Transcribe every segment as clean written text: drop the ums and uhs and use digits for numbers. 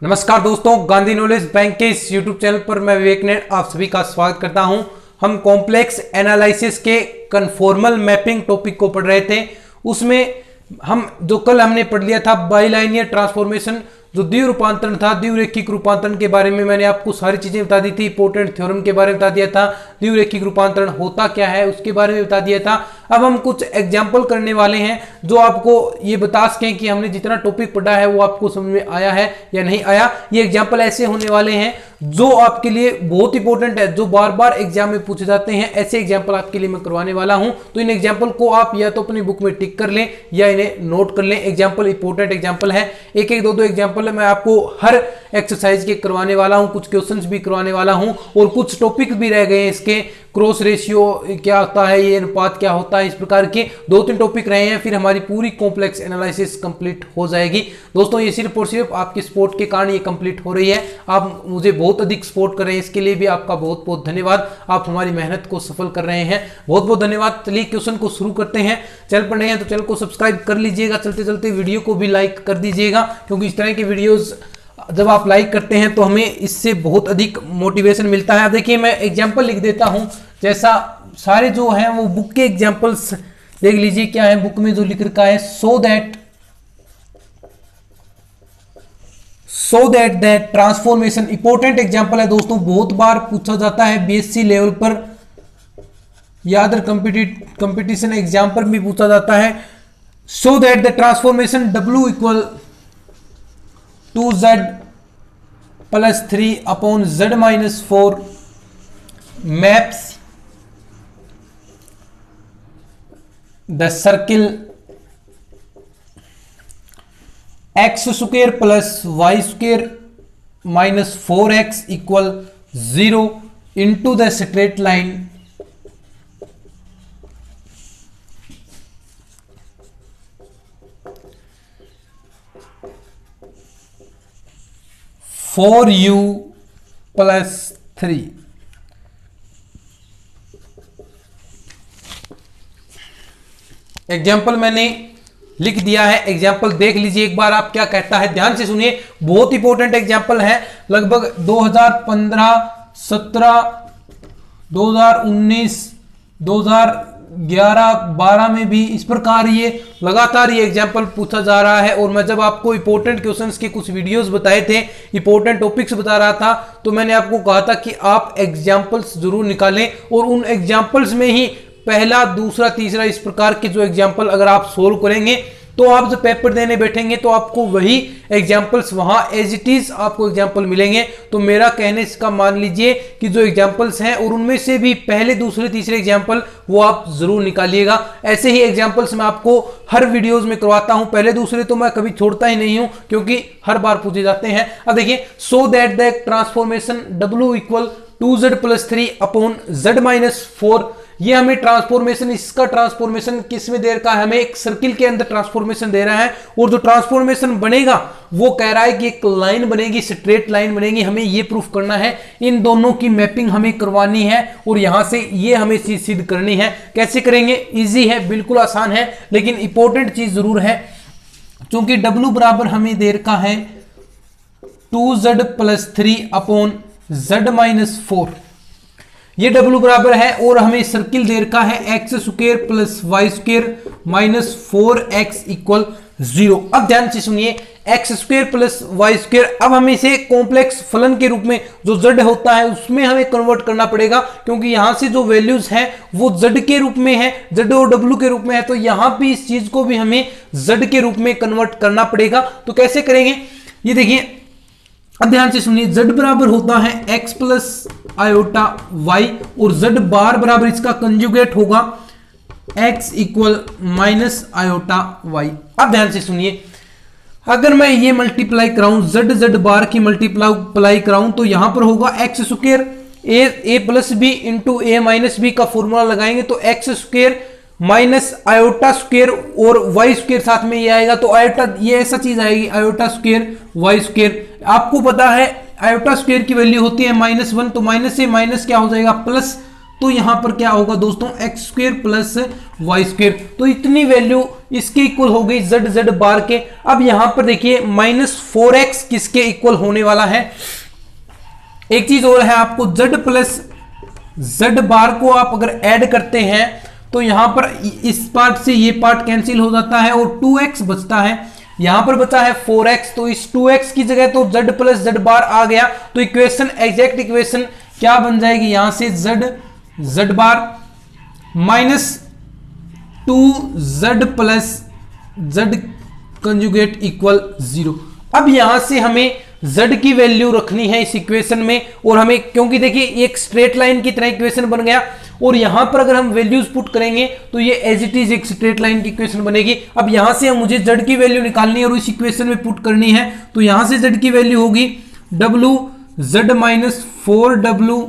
नमस्कार दोस्तों, Gandhi knowledge bank के इस यूट्यूब चैनल पर मैं विवेक ने आप सभी का स्वागत करता हूं। हम कॉम्प्लेक्स एनालिसिस के कन्फॉर्मल मैपिंग टॉपिक को पढ़ रहे थे। उसमें हम जो कल हमने पढ़ लिया था बाइलाइनियर ट्रांसफॉर्मेशन, जो द्विरूपांतरण था, द्विरेखिक रूपांतरण के बारे में मैंने आपको सारी चीजें बता दी थी। इंपॉर्टेंट थ्योरम के बारे में बता दिया था, द्विरेखिक रूपांतरण होता क्या है उसके बारे में बता दिया था। अब हम कुछ एग्जाम्पल करने वाले हैं जो आपको ये बता सकें कि हमने जितना टॉपिक पढ़ा है वो आपको समझ में आया है या नहीं आया। ये एग्जाम्पल ऐसे होने वाले हैं जो आपके लिए बहुत इंपॉर्टेंट है, जो बार बार एग्जाम में पूछे जाते हैं। ऐसे एग्जाम्पल आपके लिए मैं करवाने वाला हूं, तो इन एग्जाम्पल को आप या तो अपनी बुक में टिक कर लें या इन्हें नोट कर लें। एग्जाम्पल इंपॉर्टेंट एग्जाम्पल है, एक एक दो एग्जाम्पल मैं आपको हर एक्सरसाइज के करवाने वाला हूं, कुछ क्वेश्चंस भी करवाने वाला हूं और कुछ टॉपिक भी रह गए हैं। इसके क्रॉस रेशियो क्या होता है, ये अनुपात क्या होता है, इस प्रकार के 2-3 टॉपिक रहे हैं, फिर हमारी पूरी कॉम्प्लेक्स एनालिसिस कंप्लीट हो जाएगी। दोस्तों ये सिर्फ और सिर्फ आपकी सपोर्ट के कारण ये कंप्लीट हो रही है। आप मुझे बहुत अधिक सपोर्ट कर रहे हैं, इसके लिए भी आपका बहुत बहुत धन्यवाद। आप हमारी मेहनत को सफल कर रहे हैं, बहुत बहुत धन्यवाद। चलिए क्वेश्चन को शुरू करते हैं। चैनल पर नए हैं तो चैनल को सब्सक्राइब कर लीजिएगा, चलते चलते वीडियो को भी लाइक कर दीजिएगा, क्योंकि इस तरह की वीडियोज जब आप लाइक करते हैं तो हमें इससे बहुत अधिक मोटिवेशन मिलता है। देखिए मैं एग्जाम्पल लिख देता हूं, जैसा सारे जो हैं वो बुक के एग्जाम्पल्स देख लीजिए क्या है बुक में जो लिख रखा है। So that that transformation, important example है दोस्तों, बहुत बार पूछा जाता है बीएससी लेवल पर, याद कंपटीशन एग्जाम पर भी पूछा जाता है। So that the transformation W equal 2z + 3 upon z - 4 maps the circle x² + y² - 4x = 0 into the straight line for u + 3। Example मैंने लिख दिया है, एग्जाम्पल देख लीजिए एक बार आप क्या कहता है, ध्यान से सुनिए। बहुत इंपॉर्टेंट एग्जाम्पल है, लगभग 2015, 17, 2019, 2011, 12 में भी इस प्रकार ये लगातार ये एग्जाम्पल पूछा जा रहा है। और मैं जब आपको इंपॉर्टेंट क्वेश्चंस के कुछ वीडियोस बताए थे, इंपॉर्टेंट टॉपिक्स बता रहा था, तो मैंने आपको कहा था कि आप एग्जाम्पल्स जरूर निकालें और उन एग्जाम्पल्स में ही पहला, दूसरा, तीसरा इस प्रकार के जो एग्जाम्पल अगर आप सोल्व करेंगे तो आप जब पेपर देने बैठेंगे तो आपको वही एग्जाम्पल्स वहां एज इट इज आपको एग्जाम्पल मिलेंगे। तो मेरा कहने का मान लीजिए कि जो एग्जाम्पल्स हैं और उनमें से भी पहले, दूसरे, तीसरे एग्जाम्पल वो आप जरूर निकालिएगा। ऐसे ही एग्जाम्पल्स मैं आपको हर वीडियोस में करवाता हूं, पहले दूसरे तो मैं कभी छोड़ता ही नहीं हूं क्योंकि हर बार पूछे जाते हैं। अब देखिए, so that the transformation W equal 2z + 3 upon z - 4, ये हमें ट्रांसफॉर्मेशन, इसका ट्रांसफॉर्मेशन किस में दे रखा है, हमें एक सर्किल के अंदर ट्रांसफॉर्मेशन दे रहा है। और जो ट्रांसफॉर्मेशन बनेगा वो कह रहा है कि एक लाइन बनेगी, स्ट्रेट लाइन बनेगी। हमें ये प्रूफ करना है, इन दोनों की मैपिंग हमें करवानी है और यहां से ये हमें चीज सिद्ध करनी है। कैसे करेंगे? इजी है, बिल्कुल आसान है, लेकिन इंपॉर्टेंट चीज जरूर है। क्योंकि W बराबर हमें दे रखा है 2z + 3 upon z - 4, ये W बराबर है। और हमें सर्किल दे रखा है x² + y² - 4x = 0। अब ध्यान से सुनिए, x² + y², अब हमें इसे कॉम्प्लेक्स फलन के रूप में, जो z होता है उसमें हमें कन्वर्ट करना पड़ेगा, क्योंकि यहां से जो वैल्यूज हैं वो z के रूप में है, z और w के रूप में है। तो यहां भी इस चीज को भी हमें z के रूप में कन्वर्ट करना पड़ेगा। तो कैसे करेंगे ये देखिए, अब ध्यान से सुनिए। z बराबर होता है x + i और z बार बराबर इसका कंजुगेट होगा x = -i। अब ध्यान से सुनिए, अगर मैं ये मल्टीप्लाई कराऊं, z बार की मल्टीप्लाई कराऊं, तो यहां पर होगा x² a + b × a - b का फॉर्मूला लगाएंगे तो x² -i² और y² साथ में ये आएगा, तो आयोटा, ये ऐसा चीज आएगी i² y²। आपको पता है i² की वैल्यू होती है -1, तो माइनस से माइनस क्या हो जाएगा, प्लस। तो यहां पर क्या होगा दोस्तों, x² + y²। तो इतनी वैल्यू इसके इक्वल हो गई जेड जेड बार के। अब यहां पर देखिए -4x किसके इक्वल होने वाला है। एक चीज और है, आपको z प्लस जेड बार को आप अगर ऐड करते हैं तो यहां पर इस पार्ट से ये पार्ट कैंसिल हो जाता है और 2x बचता है। यहां पर बचा है 4x, तो इस 2x की जगह तो z प्लस जेड बार आ गया, तो इक्वेशन एग्जैक्ट इक्वेशन क्या बन जाएगी, यहां से Z bar minus 2z plus Z conjugate equal 0। अब यहां से हमें z की वैल्यू रखनी है इस इक्वेशन में, और हमें क्योंकि देखिए एक स्ट्रेट लाइन की तरह इक्वेशन बन गया, और यहां पर अगर हम वैल्यूज पुट करेंगे तो ये एज इट इज एक स्ट्रेट लाइन की इक्वेशन बनेगी। अब यहां से मुझे z की वैल्यू निकालनी है और इस इक्वेशन में पुट करनी है, तो यहां से z की वैल्यू होगी w z minus 4w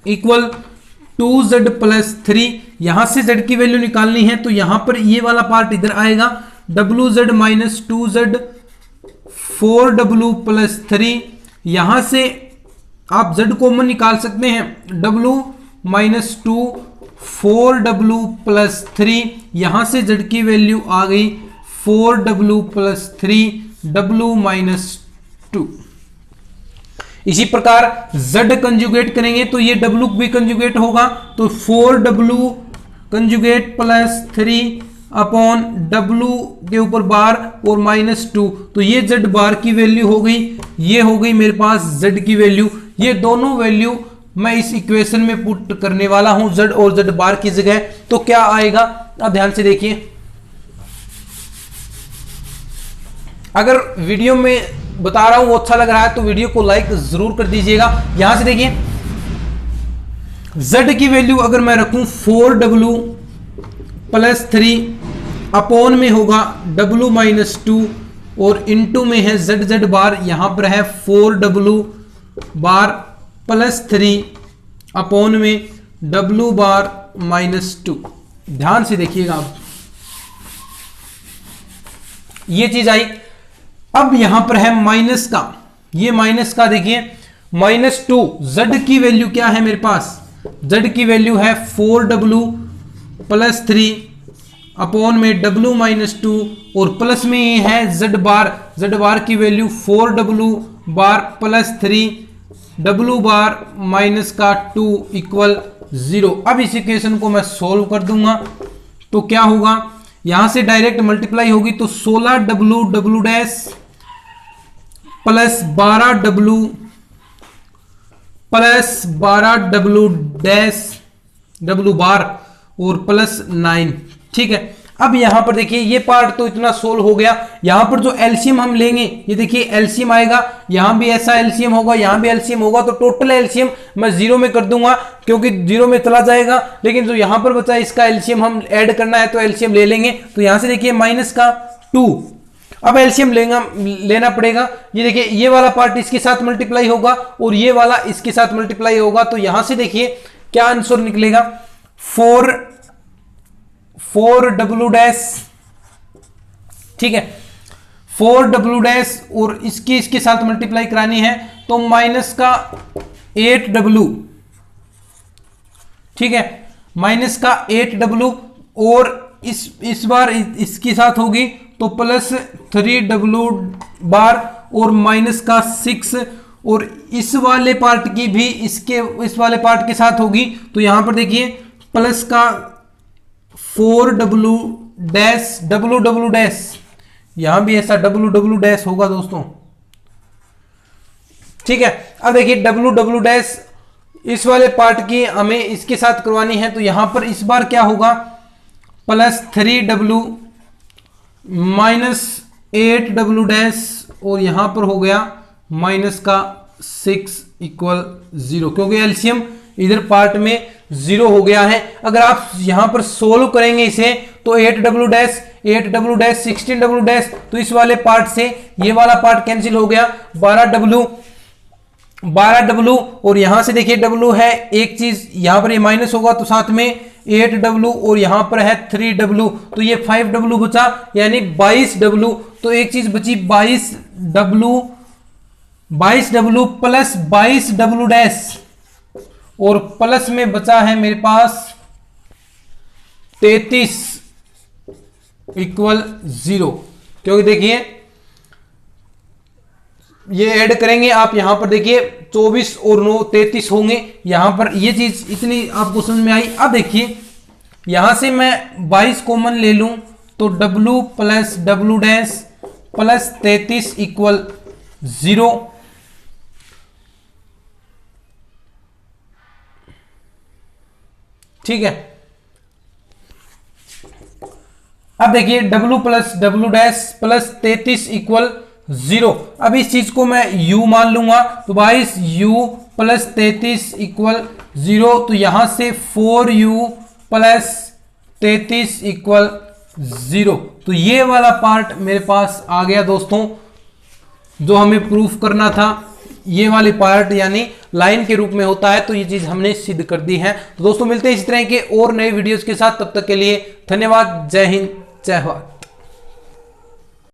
equal 2z plus 3। यहां से z की वैल्यू निकालनी है, तो यहां पर ये वाला पार्ट इधर आएगा, wz minus 2z 4w plus 3। यहां से आप z कॉमन निकाल सकते हैं, w माइनस 2 4w प्लस 3। यहां से z की वैल्यू आ गई 4w प्लस 3w माइनस 2। इसी प्रकार z कंजुगेट करेंगे तो ये w भी कंजुगेट होगा, तो 4w conjugate plus 3 upon w के ऊपर बार और माइनस 2, तो ये z बार की वैल्यू हो गई, ये हो गई मेरे पास z की वैल्यू। ये दोनों वैल्यू मैं इस इक्वेशन में पुट करने वाला हूं z और z बार की जगह, तो क्या आएगा, अब ध्यान से देखिए। अगर वीडियो में बता रहा हूं वो अच्छा लग रहा है तो वीडियो को लाइक जरूर कर दीजिएगा। यहां से देखिए z की वैल्यू अगर मैं रखूं 4w प्लस 3 अपॉन में होगा w माइनस 2 और इनटू में है z बार, यहां पर है 4w बार प्लस 3 अपॉन में w बार माइनस 2। ध्यान से देखिएगा, अब ये चीज आई। अब यहां पर है माइनस का, ये माइनस का देखिए -2, z की वैल्यू क्या है मेरे पास, z की वैल्यू है 4w प्लस 3 अपॉन में w माइनस 2 और प्लस में ये है z बार की वैल्यू 4w बार प्लस 3w बार माइनस का 2 इक्वल 0। अब इस इक्वेशन को मैं सोल्व कर दूंगा तो क्या होगा, यहां से डायरेक्ट मल्टीप्लाई होगी तो 16w w dash plus 12w plus 12w dash w बार और प्लस 9। ठीक है, अब यहां पर देखिए ये पार्ट तो इतना सोल्व हो गया। यहां पर जो एलसीएम हम लेंगे, ये देखिए एलसीएम आएगा, यहां भी ऐसा एलसीएम होगा, यहां भी एलसीएम होगा, तो टोटल एलसीएम मैं 0 में कर दूंगा क्योंकि 0 में चला जाएगा। लेकिन जो यहां पर बचा इसका एलसीएम हम ऐड करना है तो एलसीएम ले लेंगे। तो यहां से देखिए माइनस का 2, अब एलसीएम लेना पड़ेगा। ये देखिए ये वाला पार्ट इसके साथ मल्टीप्लाई होगा और ये वाला इसके साथ मल्टीप्लाई होगा, तो यहां से देखिए क्या आंसर निकलेगा, 4w डैश, ठीक है 4w डैश और इसके साथ मल्टीप्लाई करानी है तो माइनस का 8w, ठीक है माइनस का 8w और इस बार इसके साथ होगी तो प्लस 3w बार और माइनस का 6 और इस वाले पार्ट की भी इस वाले पार्ट के साथ होगी तो यहां पर देखिए प्लस का 4w डैश w डैश, यहां भी ऐसा w डैश होगा दोस्तों। ठीक है, अब देखिए w डैश इस वाले पार्ट की हमें इसके साथ करवानी है तो यहां पर इस बार क्या होगा, plus 3w minus 8w dash और यहां पर हो गया माइनस का 6 इक्वल 0, क्योंकि एलसीएम इधर पार्ट में 0 हो गया है। अगर आप यहां पर सोल्व करेंगे इसे तो 8w डैश 16w डैश, तो इस वाले पार्ट से ये वाला पार्ट कैंसिल हो गया, 12w और यहां से देखिए w है, एक चीज यहां पर ये माइनस होगा तो साथ में 8w और यहां पर है 3w, तो ये 5w बचा यानी 22w, तो एक चीज बची 22w प्लस 22w डैश और प्लस में बचा है मेरे पास 33 इक्वल 0, क्योंकि देखिए ये ऐड करेंगे आप, यहां पर देखिए 24 और 9 33 होंगे। यहां पर ये चीज इतनी आपको समझ में आई। अब देखिए यहां से मैं 22 कॉमन ले लूं तो w plus w dash plus 33 equal 0। ठीक है, अब देखिए w plus w dash plus 33 equal 0। अब इस चीज को मैं u मान लूंगा तो 22u प्लस 33 इक्वल 0। तो यहां से 4u प्लस 33 इक्वल 0। तो ये वाला पार्ट मेरे पास आ गया दोस्तों, जो हमें प्रूफ करना था। ये वाली पार्ट यानी लाइन के रूप में होता है, तो ये चीज हमने सिद्ध कर दी है। तो दोस्तों मिलते हैं इस तरह के और नए वीडियोस के साथ, तब तक के लिए धन्यवाद। जय हिंद, जय भारत।